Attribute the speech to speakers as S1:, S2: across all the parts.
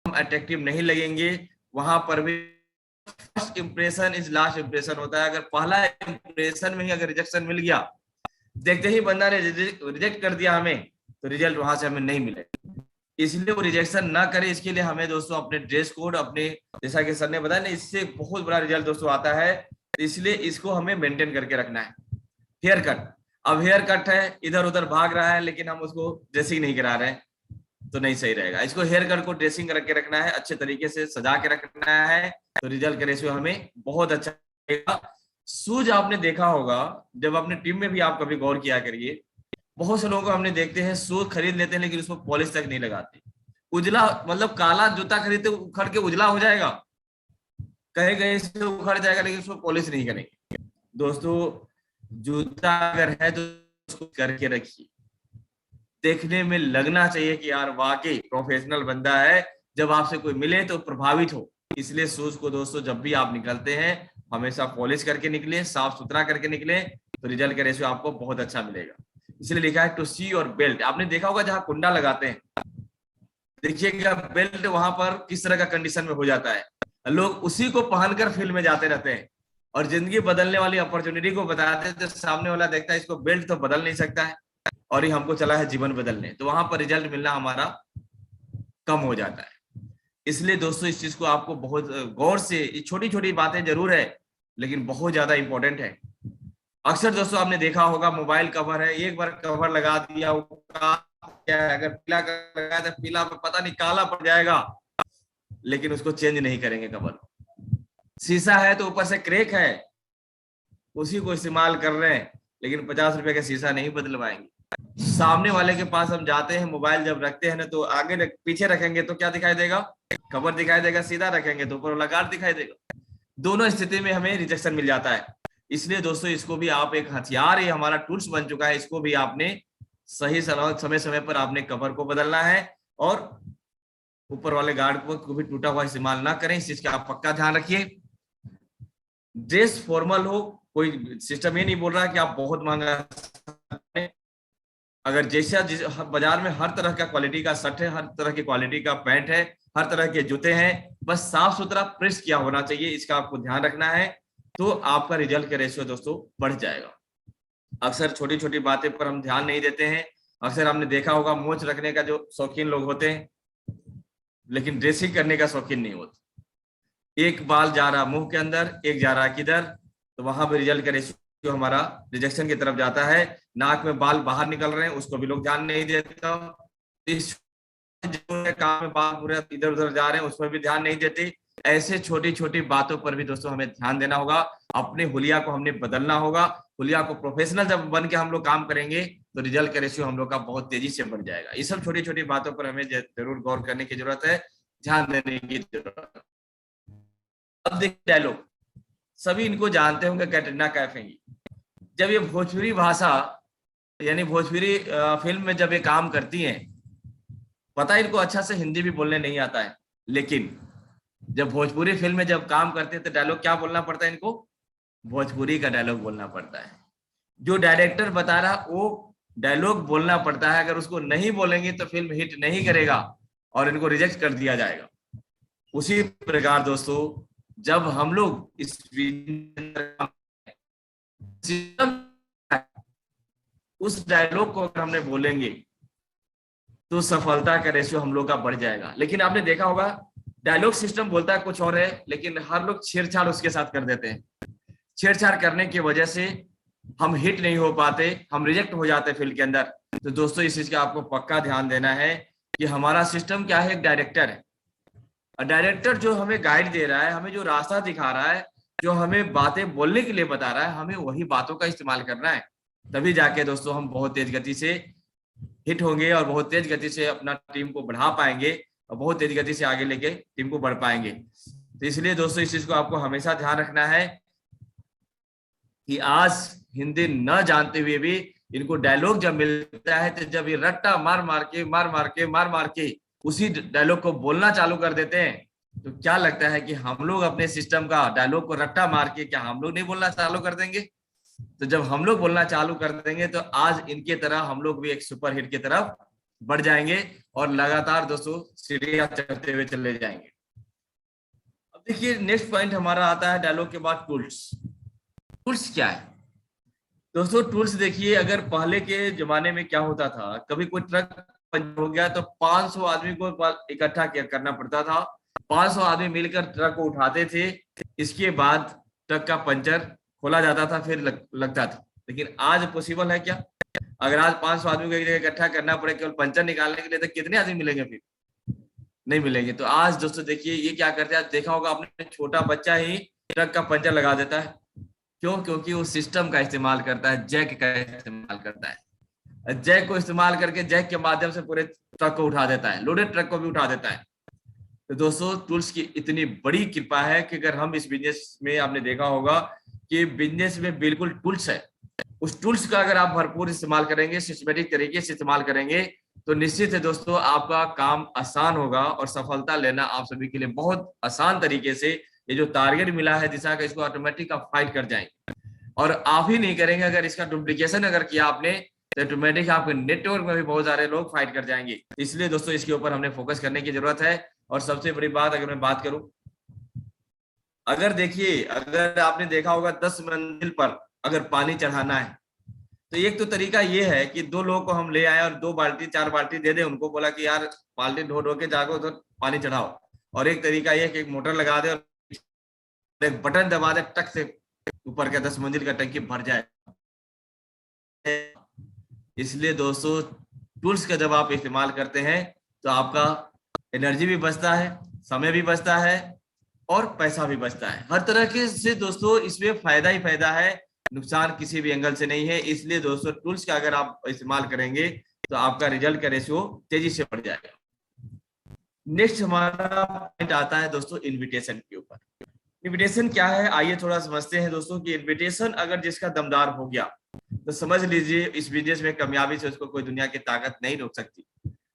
S1: हम अट्रैक्टिव नहीं लगेंगे, वहां पर भी first impression is last impression होता है। अगर पहला इंप्रेशन में ही अगर रिजेक्शन मिल गया, देखते ही बंदा ने रिजेक्ट कर दिया हमें, तो रिजल्ट वहां से हमें नहीं मिले। इसलिए वो रिजेक्शन ना करे, इसके लिए हमें दोस्तों अपने ड्रेस कोड, अपने जैसा कि सर ने बताया ना, इससे बहुत बड़ा रिजल्ट दोस्तों आता है। इसलिए इसको हमें मेंटेन करके रखना है। हेयर कट, अब हेयर कट है, इधर उधर भाग रहा है, लेकिन हम उसको ड्रेसिंग नहीं करा रहे हैं, तो नहीं सही रहेगा। इसको हेयर कट को ड्रेसिंग करके रखना है, अच्छे तरीके से सजा के रखना है, तो रिजल्ट का रेशियो हमें बहुत अच्छा रहेगा। शूज आपने देखा होगा, जब अपने टीम में भी आप कभी गौर किया करिए, बहुत से लोगों को हमने देखते हैं शूज खरीद लेते हैं लेकिन उसमें पॉलिश तक नहीं लगाते। उजला, मतलब काला जूता खरीदते उखड़ के उजला हो जाएगा, कहे गए से उखड़ जाएगा, लेकिन उसमें पॉलिश नहीं करेंगे। दोस्तों जूता अगर है तो उसको करके रखिए, देखने में लगना चाहिए कि यार वाकई प्रोफेशनल बंदा है, जब आपसे कोई मिले तो प्रभावित हो। इसलिए शूज को दोस्तों जब भी आप निकलते हैं हमेशा पॉलिश करके निकले, साफ सुथरा करके निकले, तो रिजल्ट का रेशियो आपको बहुत अच्छा मिलेगा। इसलिए लिखा है टू सी योर बेल्ट। आपने देखा होगा जहां कुंडा लगाते हैं, देखिएगा बेल्ट वहां पर किस तरह का कंडीशन में हो जाता है, लोग उसी को पहनकर फील्ड में जाते रहते हैं और जिंदगी बदलने वाली अपॉर्चुनिटी को बताते हैं, तो सामने वाला देखता है इसको बेल्ट तो बदल नहीं सकता है और ये हमको चला है जीवन बदलने, तो वहां पर रिजल्ट मिलना हमारा कम हो जाता है। इसलिए दोस्तों इस चीज को आपको बहुत गौर से, छोटी छोटी बातें जरूर है लेकिन बहुत ज्यादा इंपॉर्टेंट है। अक्सर दोस्तों आपने देखा होगा मोबाइल कवर है, एक बार कवर लगा दिया, क्या है, अगर पीला कलर लगाया तो पीला पता नहीं काला पड़ जाएगा, लेकिन उसको चेंज नहीं करेंगे कवर। शीशा है तो ऊपर से क्रैक है, उसी को इस्तेमाल कर रहे हैं, लेकिन 50 रुपए का शीशा नहीं बदलवाएंगे। सामने वाले के पास हम जाते हैं, मोबाइल जब रखते हैं ना, तो आगे पीछे रखेंगे तो क्या दिखाई देगा, कवर दिखाई देगा, सीधा रखेंगे तो ऊपर वाला गार्ड दिखाई देगा। दोनों स्थिति में हमें रिजेक्शन मिल जाता है। इसलिए दोस्तों इसको भी आप एक हथियार, ये हमारा टूल्स बन चुका है, इसको भी आपने सही समय समय पर आपने कवर को बदलना है और ऊपर वाले गार्ड को भी टूटा हुआ इस्तेमाल ना करें, इस चीज का आप पक्का ध्यान रखिए। ड्रेस फॉर्मल हो, कोई सिस्टम ये नहीं बोल रहा कि आप बहुत महंगा, अगर जैसा जिस बाजार में हर तरह का क्वालिटी का शर्ट है, हर तरह की क्वालिटी का पैंट है, हर तरह के जूते हैं, बस साफ सुथरा प्रेस किया होना चाहिए, इसका आपको ध्यान रखना है, तो आपका रिजल्ट का रेशियो दोस्तों बढ़ जाएगा। अक्सर छोटी छोटी बातें पर हम ध्यान नहीं देते हैं। अक्सर आपने देखा होगा मूंछ रखने का जो शौकीन लोग होते हैं, लेकिन ड्रेसिंग करने का शौकीन नहीं होते। एक बाल जा रहा मुंह के अंदर, एक जा रहा किधर, तो वहां पर रिजल्ट का रेशियो हमारा रिजेक्शन की तरफ जाता है। नाक में बाल बाहर निकल रहे हैं, उसको भी लोग ध्यान नहीं देते। इस काम में बाल पूरे इधर उधर जा रहे हैं, उस पर भी ध्यान नहीं देते। ऐसे छोटी छोटी बातों पर भी दोस्तों हमें ध्यान देना होगा, अपने हुलिया को हमने बदलना होगा। हुलिया को प्रोफेशनल जब बन के हम लोग काम करेंगे तो रिजल्ट का रेशियो हम लोग का बहुत तेजी से बढ़ जाएगा। ये सब छोटी छोटी बातों पर हमें जरूर गौर करने की जरूरत है, ध्यान देने की जरूरत है। अब देखिए डायलॉग, सभी इनको जानते होंगे, कैटरीना कैफ हैं। जब ये भोजपुरी भाषा यानी भोजपुरी फिल्म में जब ये काम करती हैं, पता है इनको अच्छा से हिंदी भी बोलने नहीं आता है, लेकिन जब भोजपुरी फिल्म में जब काम करते हैं तो डायलॉग क्या बोलना पड़ता है इनको, भोजपुरी का डायलॉग बोलना पड़ता है। जो डायरेक्टर बता रहा वो डायलॉग बोलना पड़ता है, अगर उसको नहीं बोलेंगे तो फिल्म हिट नहीं करेगा और इनको रिजेक्ट कर दिया जाएगा। उसी प्रकार दोस्तों जब हम लोग इस उस डायलॉग को अगर हमने बोलेंगे तो सफलता का रेशियो हम लोग का बढ़ जाएगा। लेकिन आपने देखा होगा डायलॉग सिस्टम बोलता है कुछ और है, लेकिन हर लोग छेड़छाड़ उसके साथ कर देते हैं। छेड़छाड़ करने की वजह से हम हिट नहीं हो पाते, हम रिजेक्ट हो जाते फील्ड के अंदर। तो दोस्तों इस चीज का आपको पक्का ध्यान देना है कि हमारा सिस्टम क्या है, एक डायरेक्टर है, और डायरेक्टर जो हमें गाइड दे रहा है, हमें जो रास्ता दिखा रहा है, जो हमें बातें बोलने के लिए बता रहा है, हमें वही बातों का इस्तेमाल करना है। तभी जाके दोस्तों हम बहुत तेज गति से हिट होंगे और बहुत तेज गति से अपना टीम को बढ़ा पाएंगे और बहुत तेज गति से आगे लेके टीम को बढ़ पाएंगे। तो इसलिए दोस्तों इस चीज को आपको हमेशा ध्यान रखना है कि आज हिंदी न जानते हुए भी इनको डायलॉग जब मिलता है तो जब ये रट्टा मार मार के उसी डायलॉग को बोलना चालू कर देते हैं, तो क्या लगता है कि हम लोग अपने सिस्टम का डायलॉग को रट्टा मार के क्या हम लोग नहीं बोलना चालू कर देंगे? तो जब हम लोग बोलना चालू कर देंगे तो आज इनके तरह हम लोग भी एक सुपर हिट की तरफ बढ़ जाएंगे। और लगातार दोस्तों सीढ़ियां चढ़ते हुए चले जाएंगे। अब देखिए नेक्स्ट पॉइंट हमारा आता है डायलॉग के बाद टूल्स। टूल्स क्या है दोस्तों? टूल्स देखिए, अगर पहले के जमाने में क्या होता था, कभी कोई ट्रक पंचर हो गया तो 500 आदमी को इकट्ठा करना पड़ता था। 500 आदमी मिलकर ट्रक को उठाते थे, इसके बाद ट्रक का पंचर खोला जाता था, फिर लगता था। लेकिन आज पॉसिबल है क्या? अगर आज 500 आदमी को एक जगह इकट्ठा करना पड़े केवल पंचर निकालने के लिए, तो कितने आदमी मिलेंगे? फिर नहीं मिलेंगे। तो आज दोस्तों देखिए ये क्या करते हैं, देखा होगा आपने, छोटा बच्चा ही ट्रक का पंचर लगा देता है। क्यों? क्योंकि वो सिस्टम का इस्तेमाल करता है, जैक का इस्तेमाल करता है। जैक को इस्तेमाल करके जैक के माध्यम से पूरे ट्रक को उठा देता है, लोडेड ट्रक को भी उठा देता है। तो दोस्तों टूल्स की इतनी बड़ी कृपा है कि अगर हम इस बिजनेस में, आपने देखा होगा कि बिजनेस में बिल्कुल टूल्स है, उस टूल्स का अगर आप भरपूर इस्तेमाल करेंगे, सिस्टमेटिक तरीके से इस्तेमाल करेंगे, तो निश्चित है दोस्तों आपका काम आसान होगा और सफलता लेना आप सभी के लिए बहुत आसान तरीके से, ये जो टारगेट मिला है दिशा का, इसको ऑटोमेटिक आप फाइट कर जाएंगे। और आप ही नहीं करेंगे, अगर इसका डुप्लीकेशन अगर किया आपने, तो ऑटोमेटिक आपके नेटवर्क में भी बहुत सारे लोग फाइट कर जाएंगे। इसलिए दोस्तों इसके ऊपर हमने फोकस करने की जरूरत है। और सबसे बड़ी बात अगर मैं बात करूं, अगर देखिए, अगर आपने देखा होगा 10 मंजिल पर अगर पानी चढ़ाना है, तो एक तो तरीका ये है कि 2 लोगों को हम ले आए और 2 बाल्टी 4 बाल्टी दे दे उनको, बोला कि यार बाल्टी ढो ढो के जागो तो पानी चढ़ाओ। और एक तरीका ये है कि एक मोटर लगा दे और एक बटन दबा दे, टक से ऊपर का 10 मंजिल का टंकी भर जाए। इसलिए दोस्तों टूल्स का जब आप इस्तेमाल करते हैं तो आपका एनर्जी भी बचता है, समय भी बचता है और पैसा भी बचता है। हर तरह के से दोस्तों इसमें फायदा ही फायदा है, नुकसान किसी भी एंगल से नहीं है। इसलिए दोस्तों टूल्स का अगर आप इस्तेमाल करेंगे तो आपका रिजल्ट का रेशियो तेजी से बढ़ जाएगा। नेक्स्ट हमारा पॉइंट आता है दोस्तों इन्विटेशन के ऊपर। इन्विटेशन क्या है, आइए थोड़ा समझते हैं दोस्तों कि इन्विटेशन अगर जिसका दमदार हो गया तो समझ लीजिए इस बिजनेस में कामयाबी से उसको कोई दुनिया की ताकत नहीं रोक सकती।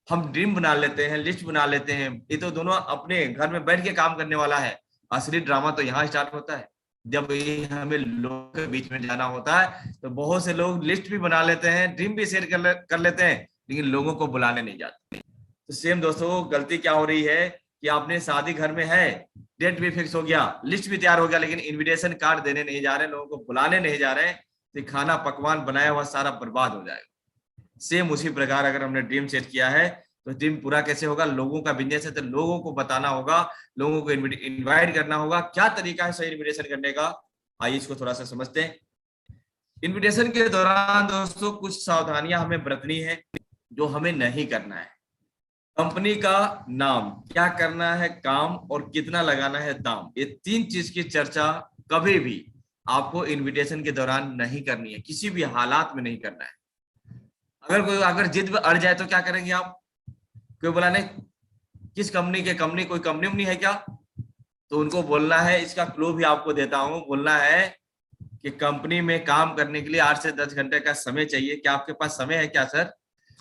S1: हम ड्रीम बना लेते हैं, लिस्ट बना लेते हैं, ये तो दोनों अपने घर में बैठ के काम करने वाला है। असली ड्रामा तो यहाँ स्टार्ट होता है, जब ये हमें लोगों के बीच में जाना होता है। तो बहुत से लोग लिस्ट भी बना लेते हैं, ड्रीम भी शेयर कर लेते हैं, लेकिन लोगों को बुलाने नहीं जाते। तो सेम दोस्तों गलती क्या हो रही है कि आपने शादी घर में है, डेट भी फिक्स हो गया, लिस्ट भी तैयार हो गया, लेकिन इनविटेशन कार्ड देने नहीं जा रहे, लोगों को बुलाने नहीं जा रहे, तो खाना पकवान बनाया हुआ सारा बर्बाद हो जाएगा। सेम उसी प्रकार अगर हमने ड्रीम सेट किया है तो ड्रीम पूरा कैसे होगा? लोगों का बिजनेस है तो लोगों को बताना होगा, लोगों को इनवाइट करना होगा। क्या तरीका है सही इनविटेशन करने का, आइए इसको थोड़ा सा समझते हैं। इनविटेशन के दौरान दोस्तों कुछ सावधानियां हमें बरतनी है जो हमें नहीं करना है। कंपनी का नाम, क्या करना है काम और कितना लगाना है दाम, ये 3 चीज की चर्चा कभी भी आपको इनविटेशन के दौरान नहीं करनी है, किसी भी हालात में नहीं करना है। अगर जिद में अड़ जाए तो क्या करेंगे आप? कोई बोला नहीं किस कंपनी के, कोई कंपनी है क्या, तो उनको बोलना है, इसका क्लू भी आपको देता हूं, बोलना है कि कंपनी में काम करने के लिए 8 से 10 घंटे का समय चाहिए, क्या आपके पास समय है क्या सर?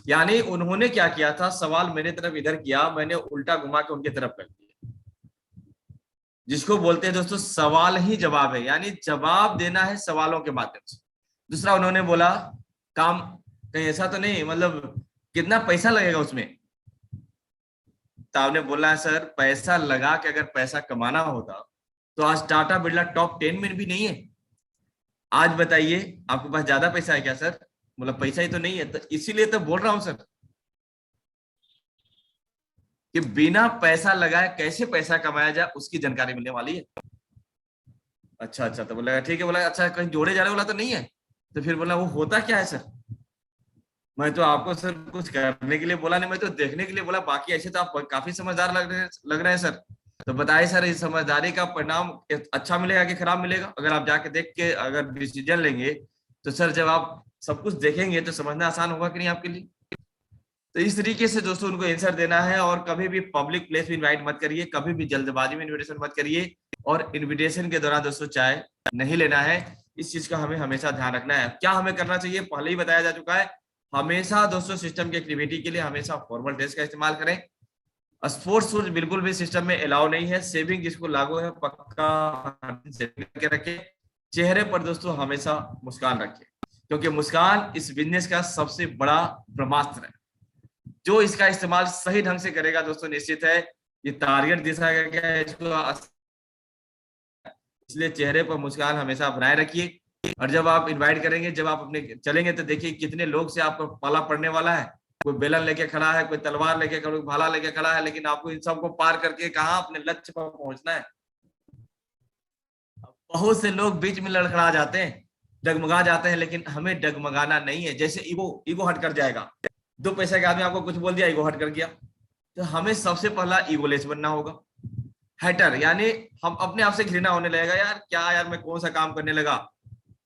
S1: यानी उन्होंने क्या किया था, सवाल मेरे तरफ इधर किया, मैंने उल्टा घुमा के उनके तरफ कर दिया, जिसको बोलते हैं दोस्तों सवाल ही जवाब है, यानी जवाब देना है सवालों के माध्यम से। दूसरा उन्होंने बोला काम कहीं ऐसा तो नहीं, मतलब कितना पैसा लगेगा उसमें, तो आपने बोला सर पैसा लगा के अगर पैसा कमाना होता तो आज टाटा बिरला टॉप 10 में भी नहीं है। आज बताइए आपके पास ज्यादा पैसा है क्या सर? बोला पैसा ही तो नहीं है। तो इसीलिए तो बोल रहा हूं सर कि बिना पैसा लगाए कैसे पैसा कमाया जाए उसकी जानकारी मिलने वाली है। अच्छा अच्छा, तो बोला ठीक है। बोला अच्छा कहीं जोड़े जा रहे? बोला तो नहीं है। तो फिर बोला वो होता क्या है सर? मैं तो आपको सर कुछ करने के लिए बोला नहीं, मैं तो देखने के लिए बोला, बाकी ऐसे तो आप काफी समझदार लग रहे हैं सर। तो बताइए सर इस समझदारी का परिणाम अच्छा मिलेगा कि खराब मिलेगा? अगर आप जाके देख के अगर डिसीजन लेंगे तो सर जब आप सब कुछ देखेंगे तो समझना आसान होगा कि नहीं आपके लिए? तो इस तरीके से दोस्तों उनको आंसर देना है। और कभी भी पब्लिक प्लेस में इनवाइट मत करिए, कभी भी जल्दबाजी में इन्विटेशन मत करिए, और इन्विटेशन के दौरान दोस्तों चाय नहीं लेना है। इस चीज का हमें हमेशा ध्यान रखना है। क्या हमें करना चाहिए पहले ही बताया जा चुका है। हमेशा दोस्तों सिस्टम की एक्टिविटी के लिए हमेशा फॉर्मल ड्रेस का इस्तेमाल करें। स्पोर्ट्स शूज बिल्कुल भी सिस्टम में अलाउ नहीं है। सेविंग जिसको लागू है पक्का सेविंग करके रखें। चेहरे पर दोस्तों हमेशा मुस्कान रखें, क्योंकि मुस्कान इस बिजनेस का सबसे बड़ा ब्रह्मास्त्र है। जो इसका इस्तेमाल सही ढंग से करेगा दोस्तों, निश्चित है ये टारगेट दिशा क्या है इसको, इसलिए चेहरे पर मुस्कान हमेशा बनाए रखिए। और जब आप इनवाइट करेंगे, जब आप अपने चलेंगे तो देखिए कितने लोग से आपको पाला पड़ने वाला है। कोई बेलन लेके खड़ा है, कोई तलवार लेके, कोई भाला लेके खड़ा है, लेकिन आपको इन सबको पार करके कहाँ अपने लक्ष्य पर पहुंचना है। बहुत से लोग बीच में लड़खड़ा जाते हैं, डगमगा जाते हैं, लेकिन हमें डगमगाना नहीं है। जैसे ईगो हट कर जाएगा, 2 पैसे के आदमी आपको कुछ बोल दिया, ईगो हट कर गया। तो हमें सबसे पहला ईगोलेस बनना होगा। हैटर यानी हम अपने आप से घृणा होने लगेगा, यार क्या यार मैं कौन सा काम करने लगा।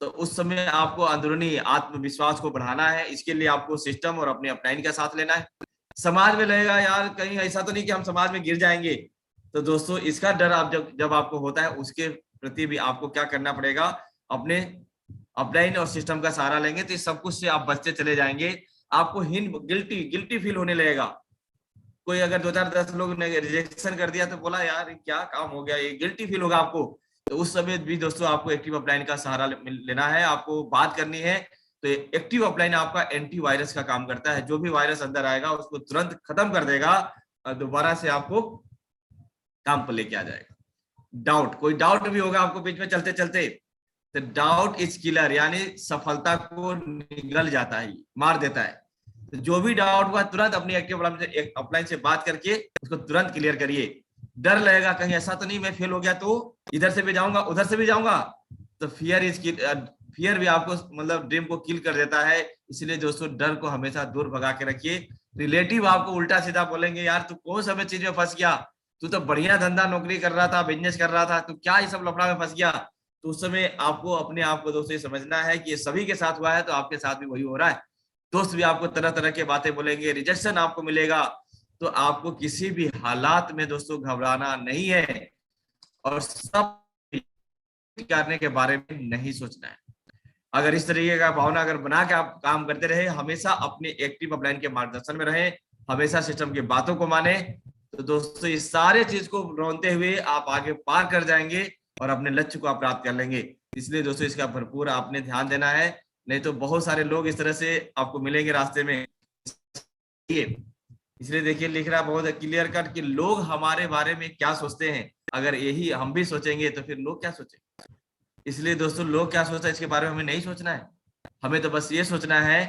S1: तो उस समय आपको अंदरूनी आत्मविश्वास को बढ़ाना है। इसके लिए आपको सिस्टम और अपने अपलाइन का साथ लेना है। समाज में लगेगा यार कहीं ऐसा तो नहीं कि हम समाज में गिर जाएंगे। तो दोस्तों इसका डर आप जब आपको होता है, उसके प्रति भी आपको क्या करना पड़ेगा, अपने अपलाइन और सिस्टम का सहारा लेंगे तो इस सब कुछ से आप बचते चले जाएंगे। आपको गिल्टी फील होने लगेगा। कोई अगर 2 4 10 लोग ने रिजेक्शन कर दिया तो बोला यार क्या काम हो गया, ये गिल्टी फील होगा आपको। तो उस समय भी दोस्तों आपको एक्टिव अपलाइन का सहारा लेना है, आपको बात करनी है। तो एक्टिव अपलाइन आपका एंटी वायरस का काम करता है। जो भी वायरस अंदर आएगा उसको तुरंत खत्म कर देगा और दोबारा से आपको काम पर लेके आ जाएगा। कोई डाउट भी होगा आपको बीच में चलते चलते, तो डाउट इज किलर यानी सफलता को निगल जाता है, मार देता है। तो जो भी डाउट हुआ तुरंत अपनी एक्टिव अपलाइन से बात करके उसको तुरंत क्लियर करिए। डर लगेगा कहीं ऐसा तो नहीं मैं फेल हो गया तो इधर से भी जाऊंगा उधर से भी जाऊंगा, तो फियर भी आपको मतलब ड्रीम को किल कर देता है। इसलिए दोस्तों डर को हमेशा दूर भगा के रखिए। रिलेटिव आपको उल्टा सीधा बोलेंगे, यार तू कौन सा चीज में फंस गया, तू तो बढ़िया धंधा नौकरी कर रहा था, बिजनेस कर रहा था, तू क्या ये सब लफड़ा में फंस गया। तो उस समय आपको अपने आप को दोस्तों समझना है कि ये सभी के साथ हुआ है तो आपके साथ भी वही हो रहा है। दोस्त भी आपको तरह तरह के बातें बोलेंगे, रिजेक्शन आपको मिलेगा। तो आपको किसी भी हालात में दोस्तों घबराना नहीं है और सब करने के बारे में नहीं सोचना है। अगर इस तरीके का भावना अगर बना के आप काम करते रहे, हमेशा अपने एक्टिव अपलाइन के मार्गदर्शन में रहे, हमेशा सिस्टम की बातों को माने, तो दोस्तों इस सारे चीज को रोनते हुए आप आगे पार कर जाएंगे और अपने लक्ष्य को आप प्राप्त कर लेंगे। इसलिए दोस्तों इसका भरपूर आपने ध्यान देना है, नहीं तो बहुत सारे लोग इस तरह से आपको मिलेंगे रास्ते में। इसलिए देखिए लिख रहा बहुत क्लियर कट कि लोग हमारे बारे में क्या सोचते हैं। अगर यही हम भी सोचेंगे तो फिर लोग क्या सोचेंगे। इसलिए दोस्तों लोग क्या सोचते हैं इसके बारे में हमें नहीं सोचना है। हमें तो बस ये सोचना है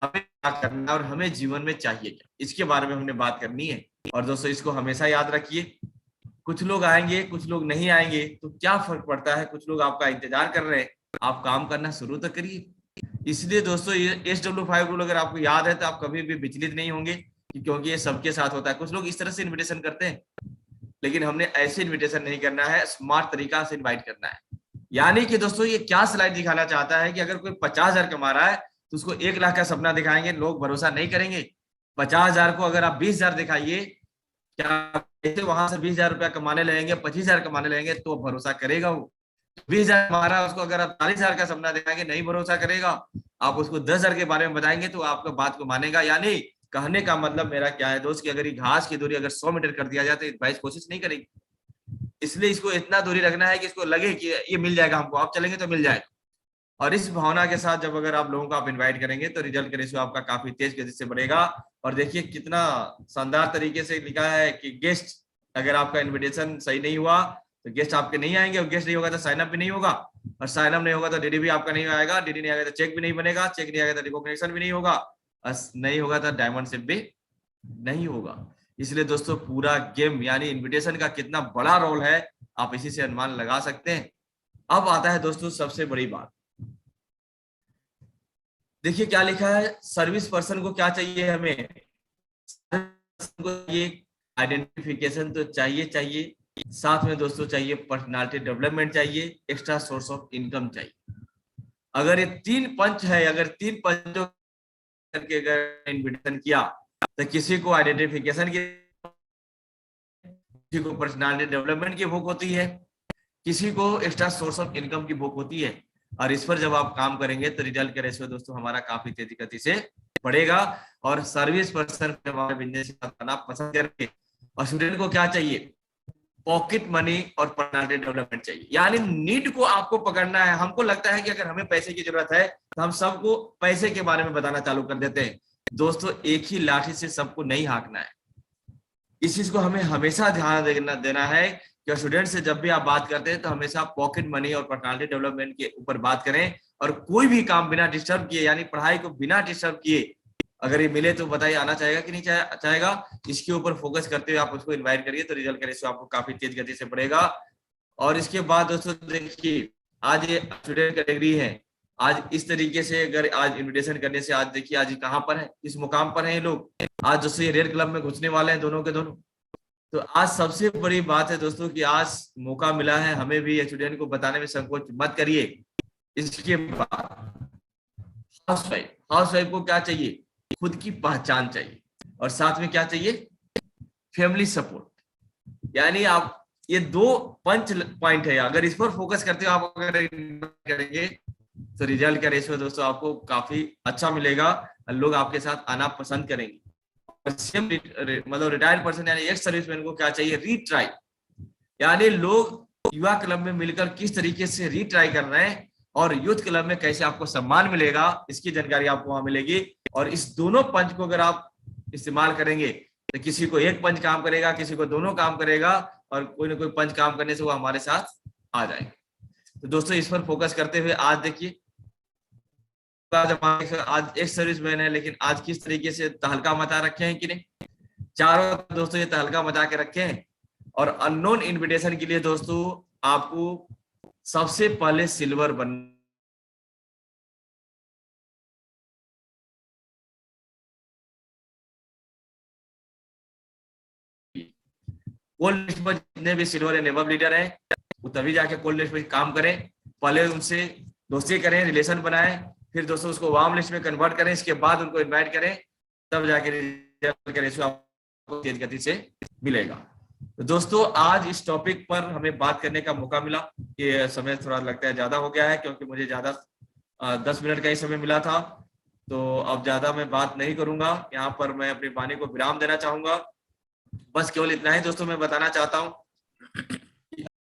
S1: हमें क्या करना है और हमें जीवन में चाहिए क्या, इसके बारे में हमने बात करनी है। और दोस्तों इसको हमेशा याद रखिए, कुछ लोग आएंगे कुछ लोग नहीं आएंगे तो क्या फर्क पड़ता है। कुछ लोग आपका इंतजार कर रहे हैं, आप काम करना शुरू तो करिए। इसलिए दोस्तों ये SW5 रूल अगर आपको याद है तो आप कभी भी विचलित नहीं होंगे, क्योंकि ये सबके साथ होता है। कुछ लोग इस तरह से इन्विटेशन करते हैं, लेकिन हमने ऐसे इन्विटेशन नहीं करना है, स्मार्ट तरीका से इन्वाइट करना है। यानी कि दोस्तों ये क्या स्लाइड दिखाना चाहता है कि अगर कोई 50,000 कमा रहा है तो उसको 1 लाख का सपना दिखाएंगे, लोग भरोसा नहीं करेंगे। 50,000 को अगर आप 20,000 दिखाइए, क्या वहां से 20,000 रुपया कमाने लगेंगे, 25,000 कमाने लगेंगे तो भरोसा करेगा वो। 20,000 कमा रहा है उसको अगर आप 40,000 का सपना दिखाएंगे नहीं भरोसा करेगा। आप उसको 10,000 के बारे में बताएंगे तो आपका बात को मानेगा। यानी कहने का मतलब मेरा क्या है दोस्त कि अगर ये घास की दूरी अगर 100 मीटर कर दिया जाए तो भैंस कोशिश नहीं करेगी। इसलिए इसको इतना दूरी रखना है कि इसको लगे कि ये मिल जाएगा हमको, आप चलेंगे तो मिल जाएगा। और इस भावना के साथ जब अगर आप लोगों को आप इनवाइट करेंगे तो रिजल्ट का रेशियो आपका काफी तेज गति से बढ़ेगा। और देखिए कितना शानदार तरीके से लिखा है कि गेस्ट, अगर आपका इन्विटेशन सही नहीं हुआ तो गेस्ट आपके नहीं आएंगे, और गेस्ट नहीं होगा तो साइन अप भी नहीं होगा, और साइन अप नहीं होगा तो डीडी भी आपका नहीं आएगा, डीडी नहीं आएगा तो चेक भी नहीं बनेगा, चेक नहीं आएगा तो रिकॉग्निशन भी नहीं होगा, नहीं होगा तो डायमंड शिप भी नहीं होगा। इसलिए दोस्तों पूरा गेम यानी इन्विटेशन का कितना बड़ा रोल है आप इसी से अनुमान लगा सकते हैं। अब आता है दोस्तों सबसे बड़ी बात, देखिए क्या लिखा है, सर्विस पर्सन को क्या चाहिए, हमें ये आइडेंटिफिकेशन तो चाहिए, साथ में दोस्तों चाहिए पर्सनालिटी डेवलपमेंट चाहिए, एक्स्ट्रा सोर्स ऑफ इनकम चाहिए। अगर ये 3 पंच है, अगर 3 पंचों करके अगर इन्विटेशन किया तो किसी को आइडेंटिफिकेशन की, किसी को पर्सनालिटी डेवलपमेंट की भूख होती है, किसी को एक्स्ट्रा सोर्स ऑफ इनकम की भूख होती है। और इस पर जब आप काम करेंगे तो रिजल्ट का रेशियो दोस्तों हमारा काफी तेजी गति से बढ़ेगा। और सर्विस पर्सन हमारे बिजनेस करना पसंद करेंगे। और स्टूडेंट को क्या चाहिए, पॉकेट मनी और पर्सनालिटी डेवलपमेंट चाहिए। यानी नीड को आपको पकड़ना है। हमको लगता है कि अगर हमें पैसे की जरूरत है तो हम सबको पैसे के बारे में बताना चालू कर देते हैं, दोस्तों एक ही लाठी से सबको नहीं हाँकना है। इस चीज को हमें हमेशा ध्यान देना है कि स्टूडेंट से जब भी आप बात करते हैं तो हमेशा पॉकेट मनी और पर्सनालिटी डेवलपमेंट के ऊपर बात करें, और कोई भी काम बिना डिस्टर्ब किए, यानी पढ़ाई को बिना डिस्टर्ब किए अगर ये मिले तो बताइए आना चाहेगा कि नहीं चाहेगा। इसके ऊपर फोकस करते हुए आप उसको इन्वाइट करिए, तो रिजल्ट का रेशियो आपको काफी तेज गति से बढ़ेगा। और इसके बाद दोस्तों देखिए, आज ये स्टूडेंट कैटेगरी है, आज इस तरीके से अगर आज इन्विटेशन करने से आज देखिए आज कहाँ पर है, इस मुकाम पर है ये लोग। आज दोस्तों ये रेड क्लब में घुसने वाले हैं दोनों के दोनों। तो आज सबसे बड़ी बात है दोस्तों कि आज मौका मिला है, हमें भी स्टूडेंट को बताने में संकोच मत करिए। इसके बाद हाउस वाइफ को क्या चाहिए, खुद की पहचान चाहिए, और साथ में क्या चाहिए, फैमिली सपोर्ट। यानी आप ये दो पंच पॉइंट है, अगर इस पर फोकस करते हो आप, अगर करेंगे तो रिजल्ट का रेशियो दोस्तों आपको काफी अच्छा मिलेगा, लोग आपके साथ आना पसंद करेंगे। मतलब रिटायर्ड पर्सन यानी एक्स सर्विसमैन को क्या चाहिए, रीट्राई। यानी लोग युवा क्लब में मिलकर किस तरीके से रीट्राई कर रहे हैं और यूथ क्लब में कैसे आपको सम्मान मिलेगा, इसकी जानकारी आपको वहां मिलेगी। और इस दोनों पंच को अगर आप इस्तेमाल करेंगे तो किसी को एक पंच काम करेगा, किसी को दोनों काम करेगा, और कोई ना कोई पंच काम करने से वो हमारे साथ आ जाएंगे। तो दोस्तों इस पर फोकस करते हुए आज देखिए, आज एक सर्विसमैन है लेकिन आज किस तरीके से तहलका मचा रखे हैं कि नहीं, चारों दोस्तों ये तहलका मचा के रखे हैं। और अननोन इनविटेशन के लिए दोस्तों आपको सबसे पहले सिल्वर बन, कोल्ड लिस्ट पर जितने भी सिल्वर एंड एबव लीडर हैं वो तभी जाके कोल्ड लिस्ट में काम करें। पहले उनसे दोस्ती करें, रिलेशन बनाएं, फिर दोस्तों उसको वार्म लिस्ट में कन्वर्ट करें, इसके बाद उनको इनवाइट करें, तब जाके रिजल्ट का रेशियो आपको तेज गति से मिलेगा। तो दोस्तों आज इस टॉपिक पर हमें बात करने का मौका मिला। ये समय थोड़ा लगता है ज्यादा हो गया है क्योंकि मुझे ज्यादा 10 मिनट का ही समय मिला था, तो अब ज्यादा मैं बात नहीं करूंगा। यहाँ पर मैं अपनी वाणी को विराम देना चाहूंगा। बस केवल इतना ही दोस्तों मैं बताना चाहता हूँ